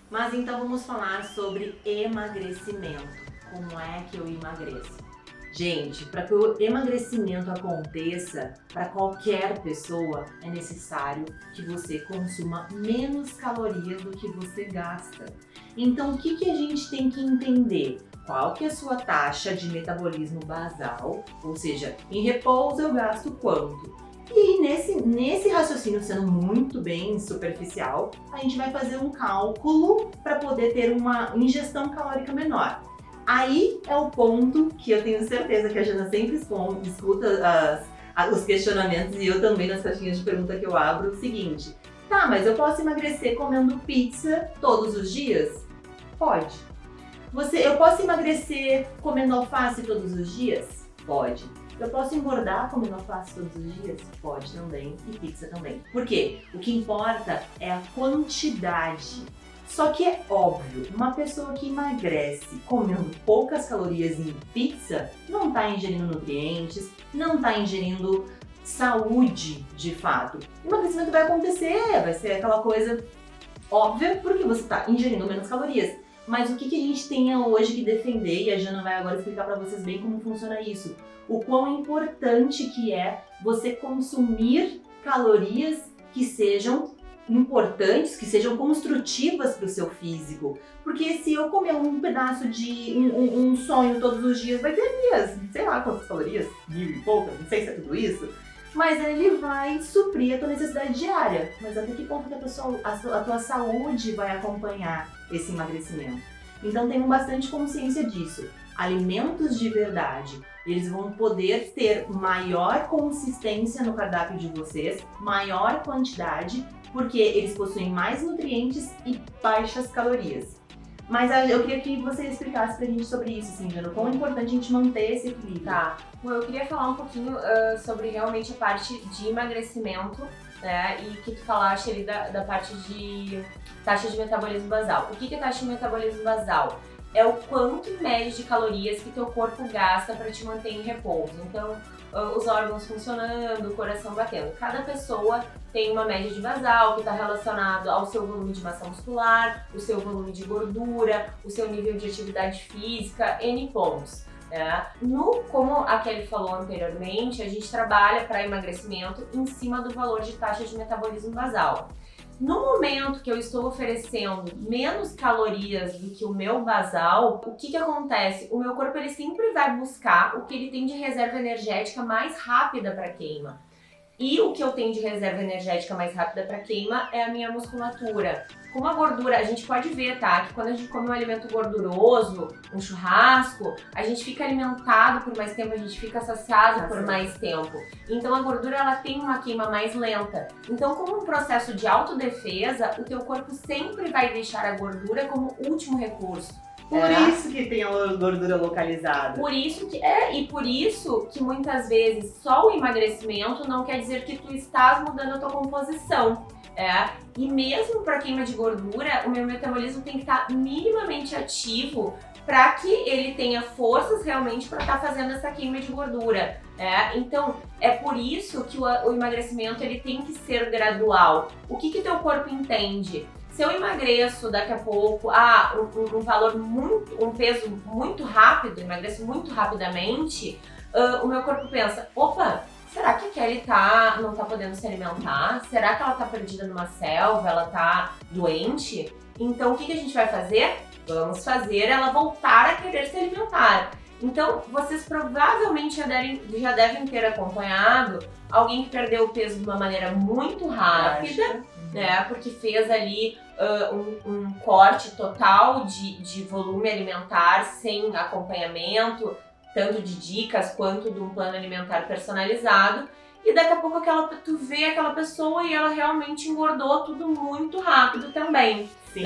Mas então vamos falar sobre emagrecimento. Como é que eu emagreço? Gente, para que o emagrecimento aconteça para qualquer pessoa, é necessário que você consuma menos calorias do que você gasta. Então, o que a gente tem que entender? Qual que é a sua taxa de metabolismo basal? Ou seja, em repouso eu gasto quanto? E nesse raciocínio, sendo muito bem superficial, a gente vai fazer um cálculo para poder ter uma ingestão calórica menor. Aí é o ponto que eu tenho certeza que a Jana sempre escuta os questionamentos, e eu também nas caixinhas de pergunta que eu abro, o seguinte: tá, mas eu posso emagrecer comendo pizza todos os dias? Pode. Eu posso emagrecer comendo alface todos os dias? Pode. Eu posso engordar comendo alface todos os dias? Pode também, e pizza também. Por quê? O que importa é a quantidade. Só que é óbvio, uma pessoa que emagrece comendo poucas calorias em pizza não está ingerindo nutrientes, não está ingerindo saúde de fato. O emagrecimento vai acontecer, vai ser aquela coisa óbvia porque você está ingerindo menos calorias. Mas o que a gente tem hoje que defender, e a Jana vai agora explicar para vocês bem como funciona isso, o quão importante que é você consumir calorias que sejam importantes, que sejam construtivas para o seu físico. Porque se eu comer um pedaço de um sonho todos os dias, vai ter ali, sei lá quantas calorias, 1000 e poucas, não sei se é tudo isso, mas ele vai suprir a tua necessidade diária. Mas até que ponto que a tua saúde vai acompanhar esse emagrecimento? Então tenham bastante consciência disso. Alimentos de verdade, eles vão poder ter maior consistência no cardápio de vocês, maior quantidade, porque eles possuem mais nutrientes e baixas calorias. Mas eu queria que você explicasse pra gente sobre isso, assim, Jana, quão é importante a gente manter esse equilíbrio. Tá. Bom, eu queria falar um pouquinho sobre realmente a parte de emagrecimento, né? E que tu falaste ali da parte de taxa de metabolismo basal. O que é taxa de metabolismo basal? É o quanto em média de calorias que teu corpo gasta para te manter em repouso. Então, os órgãos funcionando, o coração batendo. Cada pessoa tem uma média de basal que está relacionado ao seu volume de massa muscular, o seu volume de gordura, o seu nível de atividade física, N pontos. Como a Kelly falou anteriormente, a gente trabalha para emagrecimento em cima do valor de taxa de metabolismo basal. No momento que eu estou oferecendo menos calorias do que o meu basal, o que acontece? O meu corpo ele sempre vai buscar o que ele tem de reserva energética mais rápida para queima. E o que eu tenho de reserva energética mais rápida para queima é a minha musculatura. Como a gordura, a gente pode ver, tá? Que quando a gente come um alimento gorduroso, um churrasco, a gente fica alimentado por mais tempo, a gente fica saciado por mais tempo. Então a gordura, ela tem uma queima mais lenta. Então, como um processo de autodefesa, o teu corpo sempre vai deixar a gordura como último recurso. Por isso que tem a gordura localizada. Por isso que muitas vezes só o emagrecimento não quer dizer que tu estás mudando a tua composição. E mesmo para queima de gordura, o meu metabolismo tem que estar minimamente ativo para que ele tenha forças realmente para estar fazendo essa queima de gordura. Então, é por isso que o emagrecimento ele tem que ser gradual. O que teu corpo entende? Se eu emagreço daqui a pouco um peso muito rápido, emagreço muito rapidamente, o meu corpo pensa, opa, será que a Kelly não tá podendo se alimentar? Será que ela tá perdida numa selva? Ela tá doente? Então o que a gente vai fazer? Vamos fazer ela voltar a querer se alimentar. Então vocês provavelmente já devem ter acompanhado alguém que perdeu o peso de uma maneira muito rápida, porque fez ali um corte total de volume alimentar sem acompanhamento, tanto de dicas quanto de um plano alimentar personalizado, e daqui a pouco tu vê aquela pessoa e ela realmente engordou tudo muito rápido também. Sim.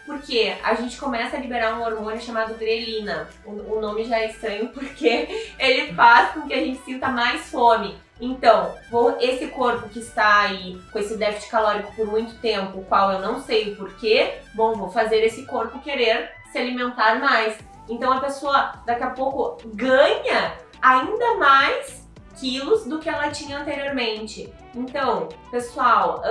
Porque a gente começa a liberar um hormônio chamado grelina. O nome já é estranho porque ele faz com que a gente sinta mais fome. Então, esse corpo que está aí com esse déficit calórico por muito tempo, o qual eu não sei o porquê, vou fazer esse corpo querer se alimentar mais. Então a pessoa daqui a pouco ganha ainda mais quilos do que ela tinha anteriormente. Então, pessoal,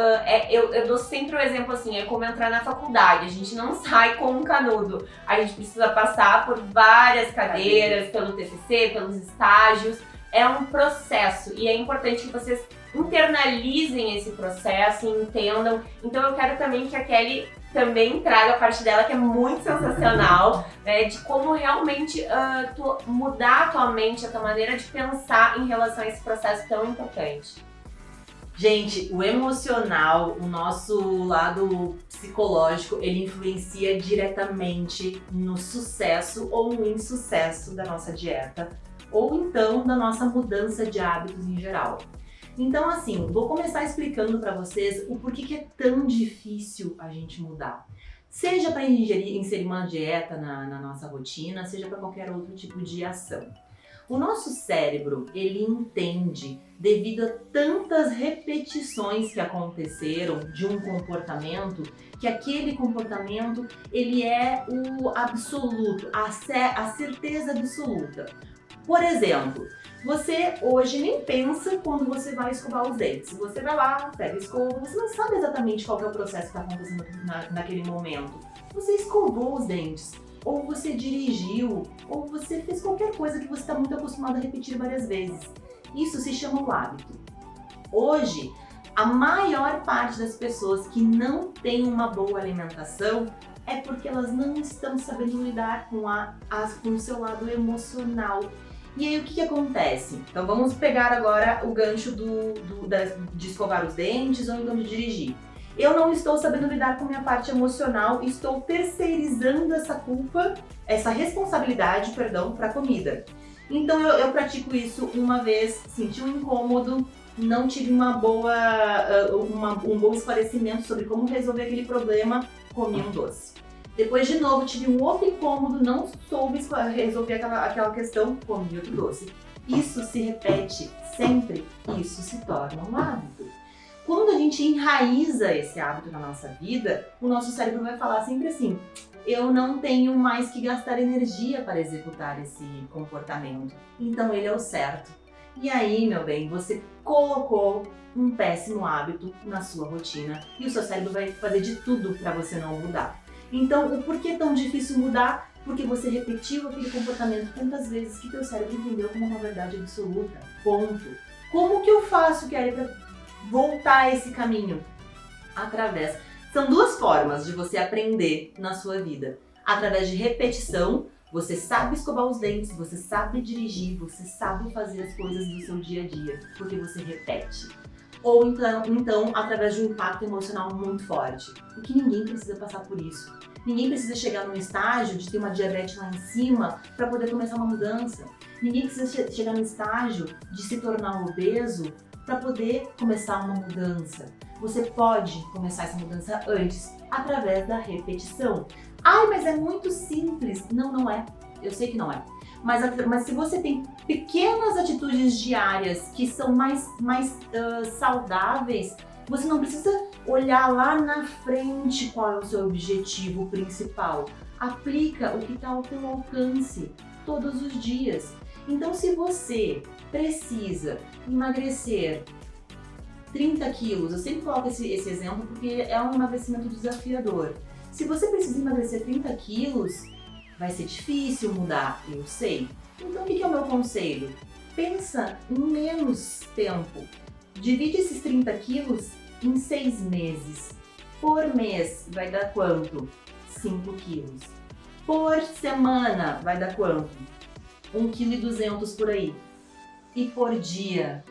eu dou sempre o exemplo assim, é como entrar na faculdade, a gente não sai com um canudo, a gente precisa passar por várias cadeiras, pelo TCC, pelos estágios, é um processo e é importante que vocês internalizem esse processo e entendam. Então eu quero também que a Kelly também traga a parte dela, que é muito sensacional, né, de como realmente mudar a tua mente, a tua maneira de pensar em relação a esse processo tão importante. Gente, o emocional, o nosso lado psicológico, ele influencia diretamente no sucesso ou no insucesso da nossa dieta, ou então da nossa mudança de hábitos em geral. Então, assim, vou começar explicando para vocês o porquê que é tão difícil a gente mudar. Seja para inserir uma dieta na nossa rotina, seja para qualquer outro tipo de ação. O nosso cérebro, ele entende, devido a tantas repetições que aconteceram de um comportamento, que aquele comportamento, ele é o absoluto, a certeza absoluta. Por exemplo, você hoje nem pensa quando você vai escovar os dentes. Você vai lá, pega a escova, você não sabe exatamente qual é o processo que está acontecendo naquele momento. Você escovou os dentes, ou você dirigiu, ou você fez qualquer coisa que você está muito acostumado a repetir várias vezes. Isso se chama o hábito. Hoje, a maior parte das pessoas que não tem uma boa alimentação é porque elas não estão sabendo lidar com o seu lado emocional. E aí o que acontece? Então vamos pegar agora o gancho de escovar os dentes ou então de dirigir. Eu não estou sabendo lidar com minha parte emocional, estou terceirizando essa culpa, essa responsabilidade, para a comida. Então eu pratico isso uma vez, senti um incômodo, não tive um bom esclarecimento sobre como resolver aquele problema, comi um doce. Depois, de novo, tive um outro incômodo, não soube resolver aquela questão, comi outro doce. Isso se repete sempre, isso se torna um hábito. Quando a gente enraiza esse hábito na nossa vida, o nosso cérebro vai falar sempre assim: eu não tenho mais que gastar energia para executar esse comportamento, então ele é o certo. E aí, meu bem, você colocou um péssimo hábito na sua rotina e o seu cérebro vai fazer de tudo para você não mudar. Então, o porquê é tão difícil mudar? Porque você repetiu aquele comportamento tantas vezes que teu cérebro entendeu como uma verdade absoluta. Ponto. Como que eu faço, Kelly, para voltar a esse caminho? São duas formas de você aprender na sua vida. Através de repetição, você sabe escovar os dentes, você sabe dirigir, você sabe fazer as coisas do seu dia a dia, porque você repete. Ou então através de um impacto emocional muito forte, porque ninguém precisa passar por isso. Ninguém precisa chegar num estágio de ter uma diabetes lá em cima para poder começar uma mudança. Ninguém precisa chegar no estágio de se tornar obeso para poder começar uma mudança. Você pode começar essa mudança antes, através da repetição. Ai, mas é muito simples. Não, não é. Eu sei que não é. Mas se você tem pequenas atitudes diárias que são mais saudáveis, você não precisa olhar lá na frente qual é o seu objetivo principal. Aplica o que está ao teu alcance todos os dias. Então, se você precisa emagrecer 30 quilos, eu sempre coloco esse exemplo porque é um emagrecimento desafiador. Se você precisa emagrecer 30 quilos, vai ser difícil mudar, eu sei. Então, o que é o meu conselho? Pensa em menos tempo. Divide esses 30 quilos em 6 meses. Por mês, vai dar quanto? 5 quilos. Por semana, vai dar quanto? 1,2 kg por aí. E por dia?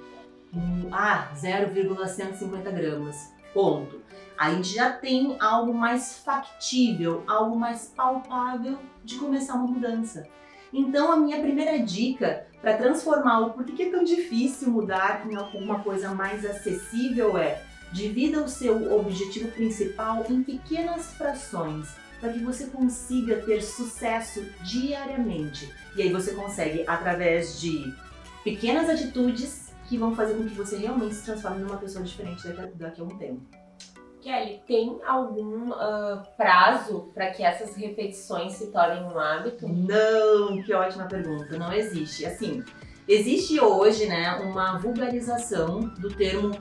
0,150 gramas. Ponto. A gente já tem algo mais factível, algo mais palpável de começar uma mudança. Então, a minha primeira dica para transformar o porquê é tão difícil mudar em alguma coisa mais acessível é: divida o seu objetivo principal em pequenas frações, para que você consiga ter sucesso diariamente. E aí você consegue através de pequenas atitudes que vão fazer com que você realmente se transforme numa pessoa diferente daqui a um tempo. Kelly, tem algum prazo para que essas repetições se tornem um hábito? Não, que ótima pergunta. Não existe. Assim, Existe hoje, né, uma vulgarização do termo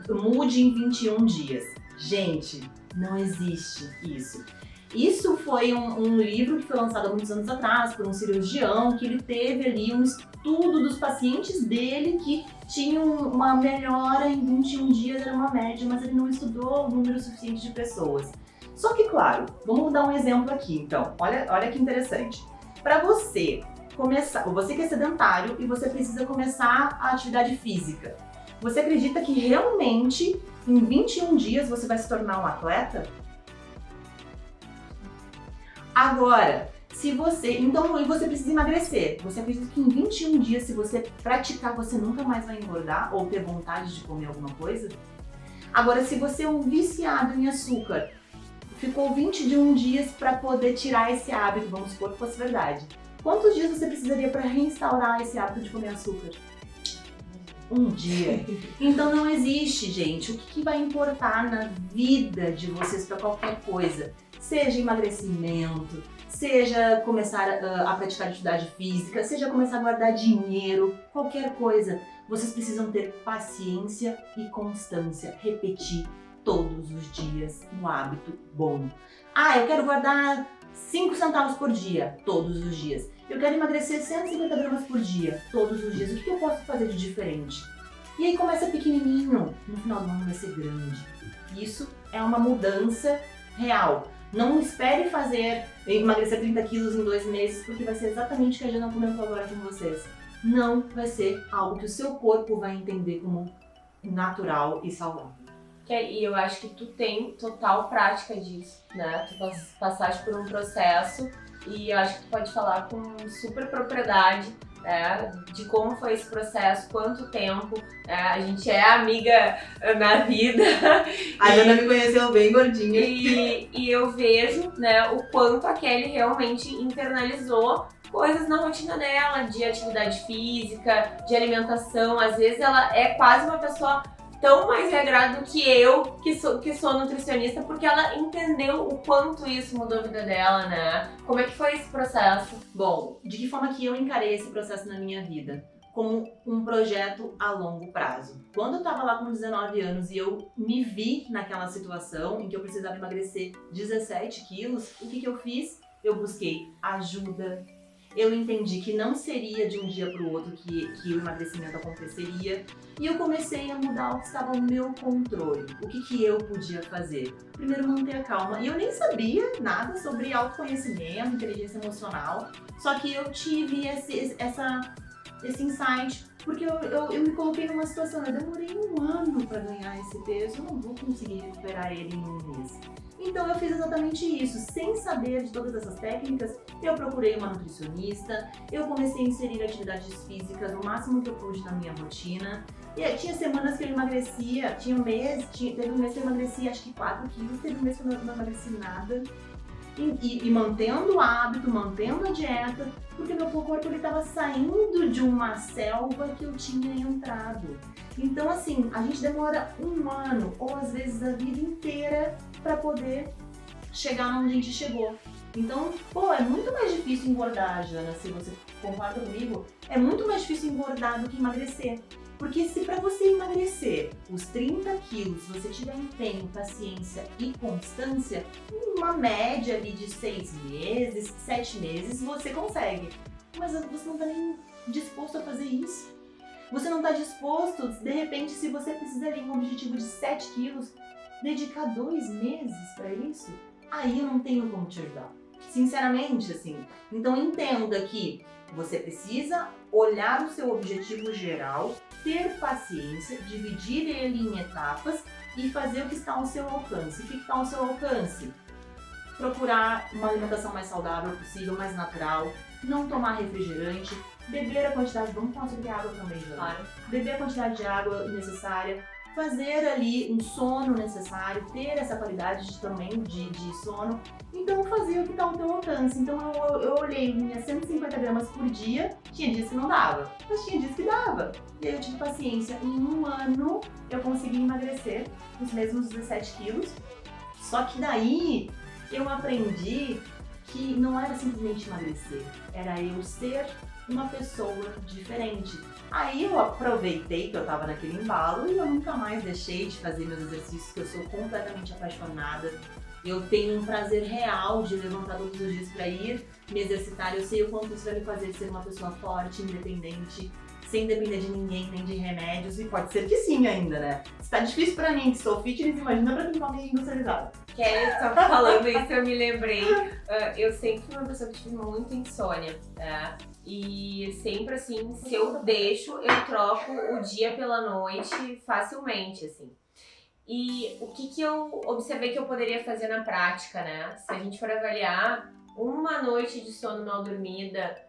mude em 21 dias. Gente, não existe isso. Isso foi um livro que foi lançado há muitos anos atrás por um cirurgião, que ele teve ali um estudo dos pacientes dele que tinham uma melhora em 21 dias, era uma média, mas ele não estudou o número suficiente de pessoas. Só que, claro, vamos dar um exemplo aqui, então. Olha que interessante. Para você começar, você que é sedentário e você precisa começar a atividade física, você acredita que realmente em 21 dias você vai se tornar um atleta? Agora, se você... Então, você precisa emagrecer. Você acredita que em 21 dias, se você praticar, você nunca mais vai engordar ou ter vontade de comer alguma coisa? Agora, se você é um viciado em açúcar, ficou 21 dias para poder tirar esse hábito, vamos supor que fosse verdade. Quantos dias você precisaria para reinstaurar esse hábito de comer açúcar? Um dia. Então não existe, gente. O que vai importar na vida de vocês para qualquer coisa? Seja emagrecimento, seja começar a praticar atividade física, seja começar a guardar dinheiro, qualquer coisa. Vocês precisam ter paciência e constância, repetir todos os dias um hábito bom. Ah, eu quero guardar 5 centavos por dia, todos os dias. Eu quero emagrecer 150 gramas por dia, todos os dias. O que eu posso fazer de diferente? E aí começa pequenininho, no final do ano vai ser grande. Isso é uma mudança real. Não espere emagrecer 30 quilos em 2 meses, porque vai ser exatamente o que a Jana comentou agora com vocês. Não vai ser algo que o seu corpo vai entender como natural e saudável. E eu acho que tu tem total prática disso, né? Tu passaste por um processo e eu acho que tu pode falar com super propriedade, né, de como foi esse processo, quanto tempo. A gente é amiga na vida. A Jana me conheceu bem gordinha. E eu vejo, né, o quanto a Kelly realmente internalizou coisas na rotina dela, de atividade física, de alimentação. Às vezes ela é quase uma pessoa tão mais regrada do que eu, que sou nutricionista, porque ela entendeu o quanto isso mudou a vida dela, né? Como é que foi esse processo? Bom, de que forma que eu encarei esse processo na minha vida? Como um projeto a longo prazo. Quando eu tava lá com 19 anos e eu me vi naquela situação em que eu precisava emagrecer 17 quilos, o que eu fiz? Eu busquei ajuda. Eu entendi que não seria de um dia para o outro que o emagrecimento aconteceria e eu comecei a mudar o que estava ao meu controle. O que eu podia fazer? Primeiro, manter a calma. E eu nem sabia nada sobre autoconhecimento, inteligência emocional, só que eu tive esse insight, porque eu me coloquei numa situação, eu demorei 1 ano para ganhar esse peso, eu não vou conseguir recuperar ele em 1 mês. Então eu fiz exatamente isso, sem saber de todas essas técnicas, eu procurei uma nutricionista, eu comecei a inserir atividades físicas o máximo que eu pude na minha rotina. E aí, tinha semanas que eu emagrecia, teve um mês que eu emagreci acho que 4 quilos, teve um mês que eu não emagreci nada. E mantendo o hábito, mantendo a dieta, porque meu corpo estava saindo de uma selva que eu tinha entrado. Então assim, a gente demora 1 ano ou às vezes a vida inteira para poder chegar onde a gente chegou. Então, é muito mais difícil engordar, Jana, se você concorda comigo, é muito mais difícil engordar do que emagrecer. Porque se para você emagrecer os 30 quilos, você tiver empenho, paciência e constância, uma média ali de 6 meses, 7 meses, você consegue. Mas você não está nem disposto a fazer isso. Você não está disposto, de repente, se você precisa de um objetivo de 7 quilos, dedicar 2 meses para isso, aí eu não tenho como te ajudar. Sinceramente, assim. Então entenda que você precisa olhar o seu objetivo geral, ter paciência, dividir ele em etapas e fazer o que está ao seu alcance. O que está ao seu alcance? Procurar uma alimentação mais saudável possível, mais natural, não tomar refrigerante, beber a quantidade, vamos falar sobre água também, Jana. Claro. Beber a quantidade de água necessária, fazer ali um sono necessário, ter essa qualidade também de sono. Então fazer o que está ao teu alcance. Então eu olhei minhas 150 gramas por dia, tinha dias que não dava, mas tinha dias que dava. E aí eu tive paciência. Em 1 ano eu consegui emagrecer os mesmos 17 quilos. Só que daí eu aprendi que não era simplesmente emagrecer, era eu ser uma pessoa diferente. Aí eu aproveitei que eu tava naquele embalo e eu nunca mais deixei de fazer meus exercícios, que eu sou completamente apaixonada. Eu tenho um prazer real de levantar todos os dias para ir me exercitar. Eu sei o quanto isso vai me fazer ser uma pessoa forte, independente, sem depender de ninguém, nem de remédios. E pode ser que sim ainda, né? Se tá difícil pra mim, que sou fitness, imagina pra quem come industrializado. Kelly, só falando isso, eu me lembrei. Eu sempre fui uma pessoa que tive muita insônia, né? E sempre assim, se eu deixo, eu troco o dia pela noite facilmente, assim. E o que eu observei que eu poderia fazer na prática, né? Se a gente for avaliar, uma noite de sono mal dormida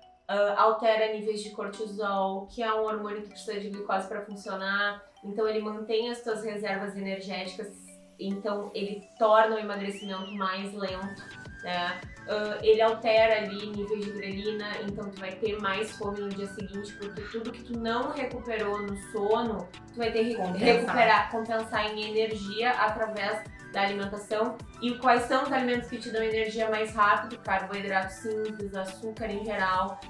altera níveis de cortisol, que é um hormônio que precisa de glicose para funcionar. Então ele mantém as tuas reservas energéticas, então ele torna o emagrecimento mais lento, né? Ele altera ali níveis de grelina, então tu vai ter mais fome no dia seguinte, porque tudo que tu não recuperou no sono, tu vai ter que compensar em energia através da alimentação. E quais são os alimentos que te dão energia mais rápido? Carboidrato simples, açúcar em geral.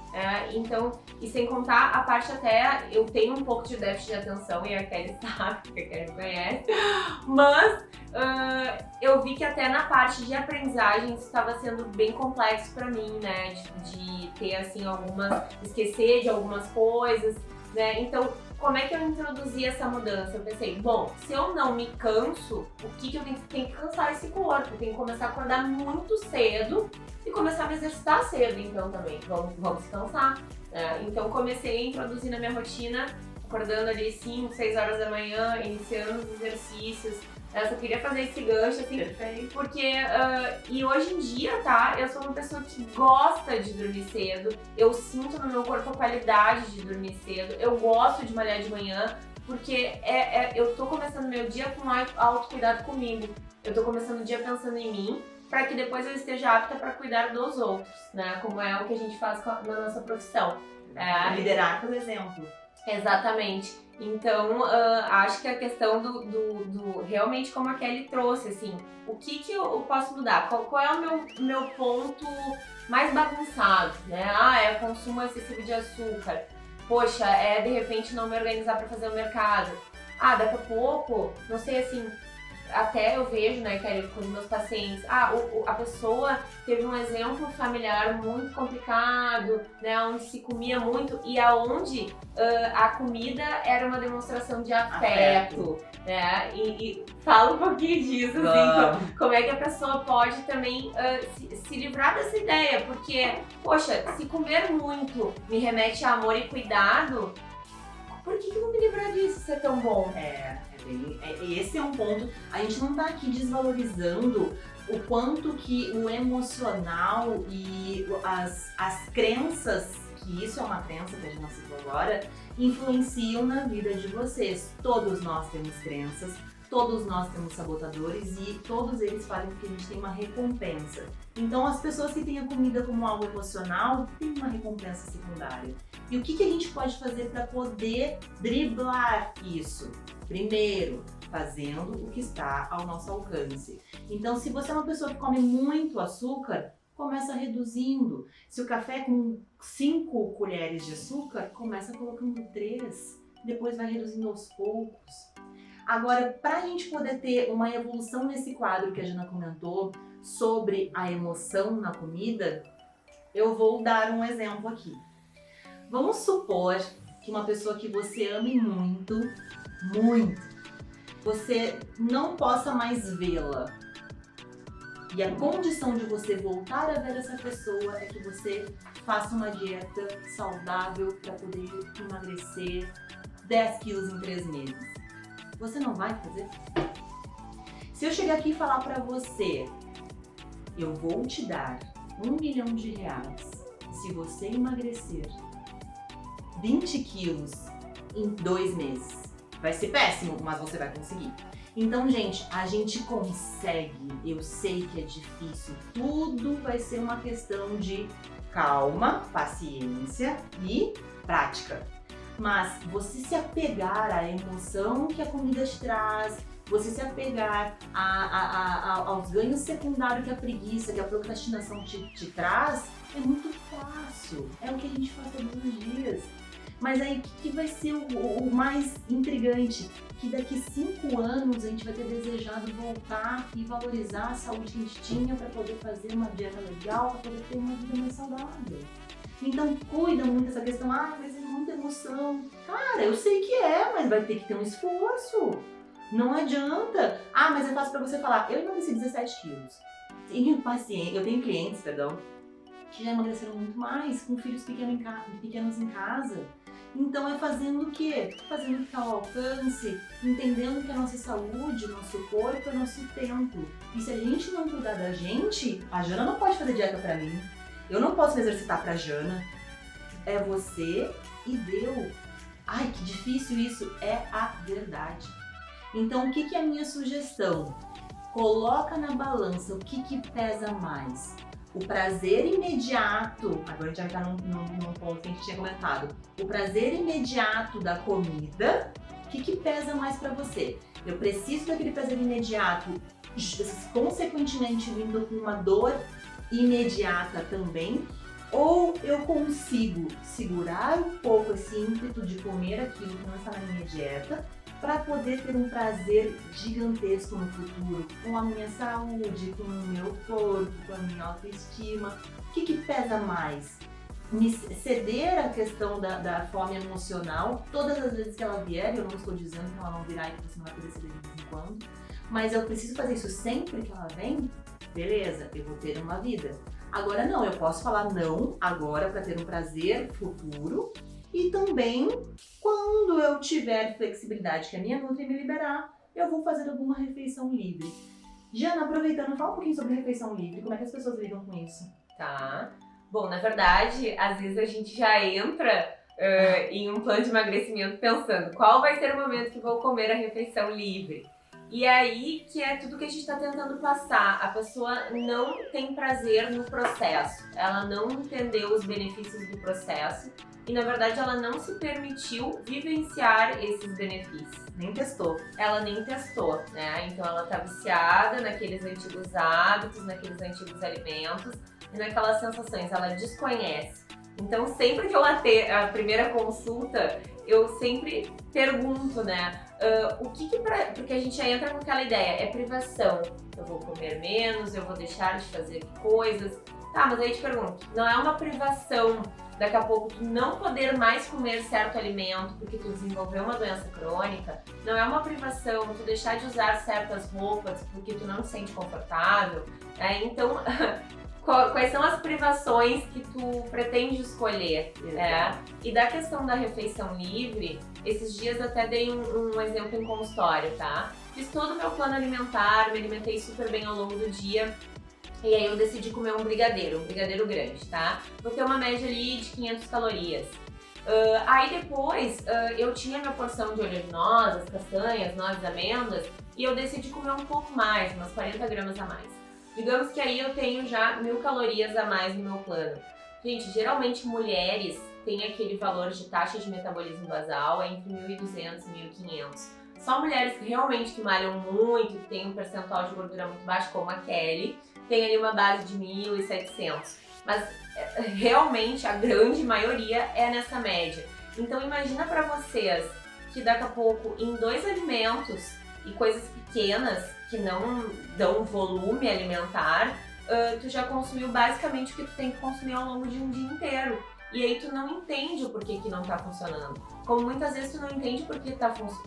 Então, e sem contar a parte até, eu tenho um pouco de déficit de atenção, e a Kelly sabe, porque a Kelly me conhece, mas eu vi que até na parte de aprendizagem isso estava sendo bem complexo pra mim, né? De ter assim esquecer de algumas coisas, né? Então, como é que eu introduzi essa mudança? Eu pensei, bom, se eu não me canso, o que eu tenho que cansar esse corpo? Eu tenho que começar a acordar muito cedo e começar a me exercitar cedo, então também. Vamos se cansar. Então comecei a introduzir na minha rotina, acordando ali 5, 6 horas da manhã, iniciando os exercícios. Eu só queria fazer esse gancho, assim, porque, e hoje em dia, tá, eu sou uma pessoa que gosta de dormir cedo, eu sinto no meu corpo a qualidade de dormir cedo, eu gosto de malhar de manhã, porque eu tô começando meu dia com autocuidado comigo, eu tô começando o dia pensando em mim, para que depois eu esteja apta para cuidar dos outros, né, como é o que a gente faz na nossa profissão. Liderar pelo exemplo. Exatamente. Então, acho que a questão do realmente como a Kelly trouxe, assim, o que eu posso mudar? Qual é o meu ponto mais bagunçado, né? É o consumo excessivo de açúcar. Poxa, de repente não me organizar para fazer o mercado. Daqui a pouco, não sei, assim, até eu vejo, né, Kelly, com os meus pacientes, a pessoa teve um exemplo familiar muito complicado, né, onde se comia muito e aonde a comida era uma demonstração de afeto, né, e fala um pouquinho disso, assim, como é que a pessoa pode também se livrar dessa ideia, porque, poxa, se comer muito me remete a amor e cuidado, por que eu vou me livrar disso se é tão bom? Esse é um ponto, a gente não tá aqui desvalorizando o quanto que o emocional e as crenças, que isso é uma crença que a gente citou agora, influenciam na vida de vocês. Todos nós temos crenças, todos nós temos sabotadores e todos eles fazem com que a gente tenha uma recompensa. Então as pessoas que têm a comida como algo emocional têm uma recompensa secundária. E o que a gente pode fazer para poder driblar isso? Primeiro, fazendo o que está ao nosso alcance. Então, se você é uma pessoa que come muito açúcar, começa reduzindo. Se o café é com 5 colheres de açúcar, começa colocando 3, depois vai reduzindo aos poucos. Agora, para a gente poder ter uma evolução nesse quadro que a Jana comentou sobre a emoção na comida, eu vou dar um exemplo aqui. Vamos supor que uma pessoa que você ame muito, você não possa mais vê-la. E a condição de você voltar a ver essa pessoa é que você faça uma dieta saudável para poder emagrecer 10 quilos em 3 meses. Você não vai fazer? Se eu chegar aqui e falar para você, eu vou te dar R$1 milhão se você emagrecer 20 quilos em 2 meses. Vai ser péssimo, mas você vai conseguir. Então, gente, a gente consegue. Eu sei que é difícil. Tudo vai ser uma questão de calma, paciência e prática. Mas você se apegar à emoção que a comida te traz, você se apegar aos ganhos secundários que a preguiça, que a procrastinação te traz, é muito fácil. É o que a gente faz todos os dias. Mas aí, o que vai ser o mais intrigante? Que daqui 5 anos a gente vai ter desejado voltar e valorizar a saúde que a gente tinha para poder fazer uma dieta legal, para poder ter uma vida mais saudável. Então, cuida muito dessa questão, mas é muita emoção. Cara, eu sei que é, mas vai ter que ter um esforço. Não adianta. Mas é fácil para você falar, eu emagreci 17 quilos. Eu tenho clientes, que já emagreceram muito mais, com filhos pequenos em casa. Então é fazendo o quê? Fazendo o que está ao alcance, entendendo que a nossa saúde, o nosso corpo é o nosso templo. E se a gente não cuidar da gente, a Jana não pode fazer dieta pra mim. Eu não posso me exercitar pra Jana. É você e Deus. Ai, que difícil isso. É a verdade. Então o que é a minha sugestão? Coloca na balança o que pesa mais. O prazer imediato, agora a gente já está num ponto que a gente tinha comentado, o prazer imediato da comida, o que pesa mais para você? Eu preciso daquele prazer imediato, consequentemente vindo com uma dor imediata também, ou eu consigo segurar um pouco esse ímpeto de comer aquilo que não está na minha dieta, para poder ter um prazer gigantesco no futuro, com a minha saúde, com o meu corpo, com a minha autoestima. O que pesa mais? Me ceder à questão da fome emocional, todas as vezes que ela vier, eu não estou dizendo que ela não virá e que você não vai poder ceder de vez em quando, mas eu preciso fazer isso sempre que ela vem? Beleza, eu vou ter uma vida. Agora não, eu posso falar não agora para ter um prazer futuro, e também, quando eu tiver flexibilidade, que a minha Nutri me liberar, eu vou fazer alguma refeição livre. Jana, aproveitando, fala um pouquinho sobre refeição livre. Como é que as pessoas lidam com isso? Tá. Bom, na verdade, às vezes a gente já entra em um plano de emagrecimento pensando qual vai ser o momento que vou comer a refeição livre. E aí que é tudo que a gente está tentando passar. A pessoa não tem prazer no processo. Ela não entendeu os benefícios do processo. E, na verdade, ela não se permitiu vivenciar esses benefícios. Nem testou. Ela nem testou, né? Então, ela tá viciada naqueles antigos hábitos, naqueles antigos alimentos e naquelas sensações. Ela desconhece. Então, sempre que eu a primeira consulta, eu sempre pergunto, né? Porque a gente já entra com aquela ideia, é privação. Eu vou comer menos, eu vou deixar de fazer coisas. Tá, mas aí eu te pergunto, não é uma privação daqui a pouco tu não poder mais comer certo alimento porque tu desenvolveu uma doença crônica, não é uma privação tu deixar de usar certas roupas porque tu não se sente confortável, né? Então, quais são as privações que tu pretende escolher, né? E da questão da refeição livre, esses dias até dei um exemplo em consultório, tá? Fiz todo o meu plano alimentar, me alimentei super bem ao longo do dia. E aí eu decidi comer um brigadeiro grande, tá? Vou ter uma média ali de 500 calorias. Aí depois eu tinha minha porção de oleaginosas, castanhas, nozes, amêndoas, e eu decidi comer um pouco mais, umas 40 gramas a mais. Digamos que aí eu tenho já 1000 calorias a mais no meu plano. Gente, geralmente mulheres têm aquele valor de taxa de metabolismo basal entre 1.200 e 1.500. Só mulheres que realmente malham muito, que têm um percentual de gordura muito baixo, como a Kelly, tem ali uma base de 1.700, mas realmente a grande maioria é nessa média. Então imagina para vocês que daqui a pouco em 2 alimentos e coisas pequenas que não dão volume alimentar, tu já consumiu basicamente o que tu tem que consumir ao longo de um dia inteiro. E aí tu não entende o porquê que não tá funcionando. Como muitas vezes tu não entende porque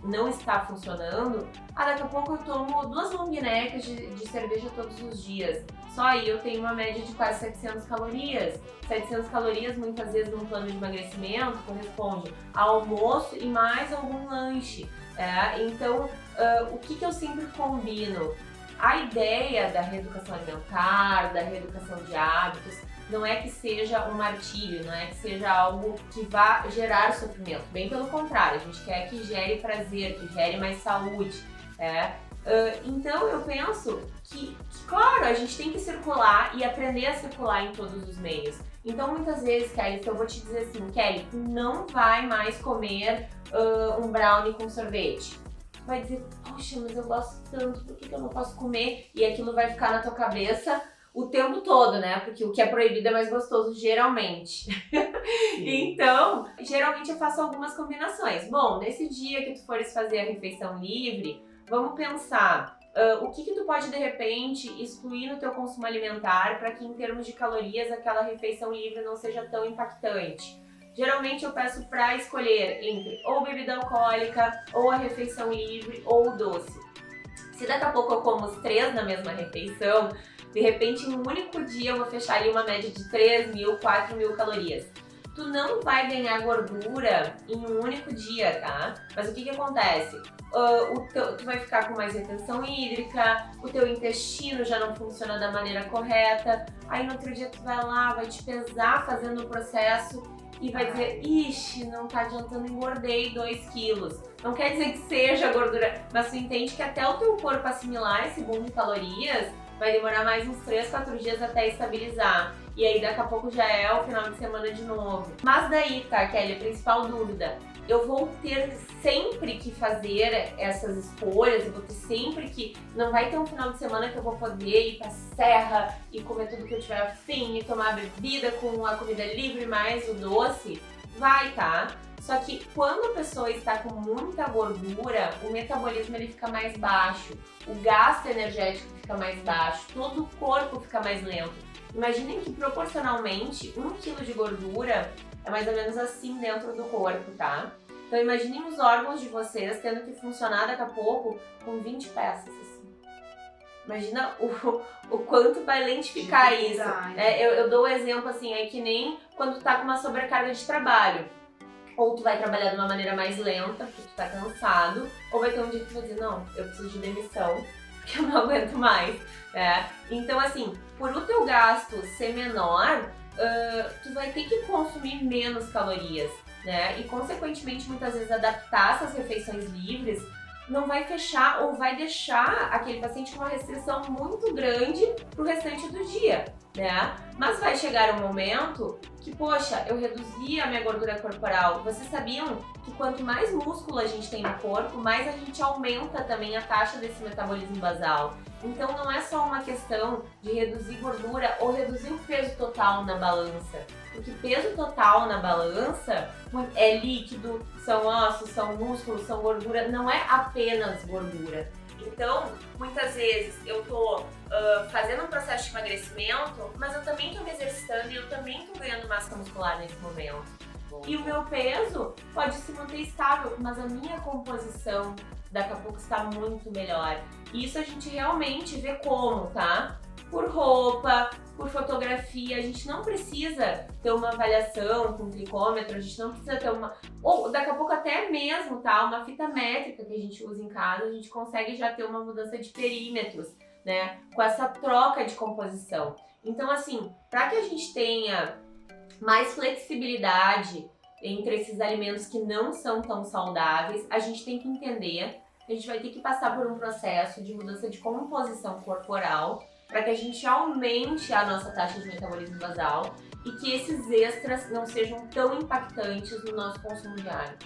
não está funcionando, daqui a pouco eu tomo 2 long necks de cerveja todos os dias. Só aí eu tenho uma média de quase 700 calorias. 700 calorias muitas vezes num plano de emagrecimento corresponde a almoço e mais algum lanche. Então, o que eu sempre combino? A ideia da reeducação alimentar, da reeducação de hábitos, não é que seja um martírio, não é que seja algo que vá gerar sofrimento. Bem pelo contrário, a gente quer que gere prazer, que gere mais saúde. Então eu penso que, claro, a gente tem que circular e aprender a circular em todos os meios. Então muitas vezes, Kelly, eu vou te dizer assim, Kelly, tu não vai mais comer um brownie com sorvete. vai dizer, poxa, mas eu gosto tanto, por que eu não posso comer? E aquilo vai ficar na tua cabeça o tempo todo, né? Porque o que é proibido é mais gostoso, geralmente. Então, geralmente eu faço algumas combinações. Bom, nesse dia que tu fores fazer a refeição livre, vamos pensar o que tu pode, de repente, excluir no teu consumo alimentar para que, em termos de calorias, aquela refeição livre não seja tão impactante. Geralmente eu peço para escolher entre ou bebida alcoólica, ou a refeição livre, ou o doce. Se daqui a pouco eu como os 3 na mesma refeição, de repente em um único dia eu vou fechar ali uma média de 3.000, 4.000 calorias. Tu não vai ganhar gordura em um único dia, tá? Mas o que acontece? Tu vai ficar com mais retenção hídrica, o teu intestino já não funciona da maneira correta, aí no outro dia tu vai lá, vai te pesar fazendo o processo e vai dizer, ixi, não tá adiantando, engordei 2 quilos. Não quer dizer que seja gordura, mas tu entende que até o teu corpo assimilar esse boom de calorias vai demorar mais uns 3, 4 dias até estabilizar. E aí daqui a pouco já é o final de semana de novo. Mas daí, tá, Kelly, a principal dúvida. Eu vou ter sempre que fazer essas escolhas, eu vou ter sempre que... Não vai ter um final de semana que eu vou poder ir pra serra e comer tudo que eu tiver afim e tomar bebida com a comida livre mais o doce. Vai, tá? Só que quando a pessoa está com muita gordura, o metabolismo ele fica mais baixo, o gasto energético fica mais baixo, todo o corpo fica mais lento. Imaginem que proporcionalmente 1 kg de gordura é mais ou menos assim dentro do corpo, tá? Então imaginem os órgãos de vocês tendo que funcionar daqui a pouco com 20 peças, assim. Imagina o quanto vai lentificar isso. Eu dou o exemplo assim, é que nem quando tu tá com uma sobrecarga de trabalho. Ou tu vai trabalhar de uma maneira mais lenta, porque tu tá cansado, ou vai ter um dia que tu vai dizer, não, eu preciso de demissão, porque eu não aguento mais, né? Então, assim, por o teu gasto ser menor, tu vai ter que consumir menos calorias, né? E, consequentemente, muitas vezes adaptar essas refeições livres não vai fechar ou vai deixar aquele paciente com uma restrição muito grande pro restante do dia, né? Mas vai chegar um momento que, poxa, eu reduzi a minha gordura corporal. Vocês sabiam que quanto mais músculo a gente tem no corpo, mais a gente aumenta também a taxa desse metabolismo basal. Então não é só uma questão de reduzir gordura ou reduzir o peso total na balança. Porque peso total na balança é líquido, são ossos, são músculos, são gordura, não é apenas gordura. Então, muitas vezes eu tô fazendo um processo de emagrecimento, mas eu também tô me exercitando e eu também tô ganhando massa muscular nesse momento. E o meu peso pode se manter estável, mas a minha composição daqui a pouco está muito melhor. E isso a gente realmente vê como, tá? Por roupa, por fotografia, a gente não precisa ter uma avaliação com tricômetro, a gente não precisa ter uma... Ou daqui a pouco até mesmo, tá? Uma fita métrica que a gente usa em casa, a gente consegue já ter uma mudança de perímetros, né? Com essa troca de composição. Então, assim, para que a gente tenha mais flexibilidade entre esses alimentos que não são tão saudáveis, a gente tem que entender que a gente vai ter que passar por um processo de mudança de composição corporal para que a gente aumente a nossa taxa de metabolismo basal e que esses extras não sejam tão impactantes no nosso consumo diário.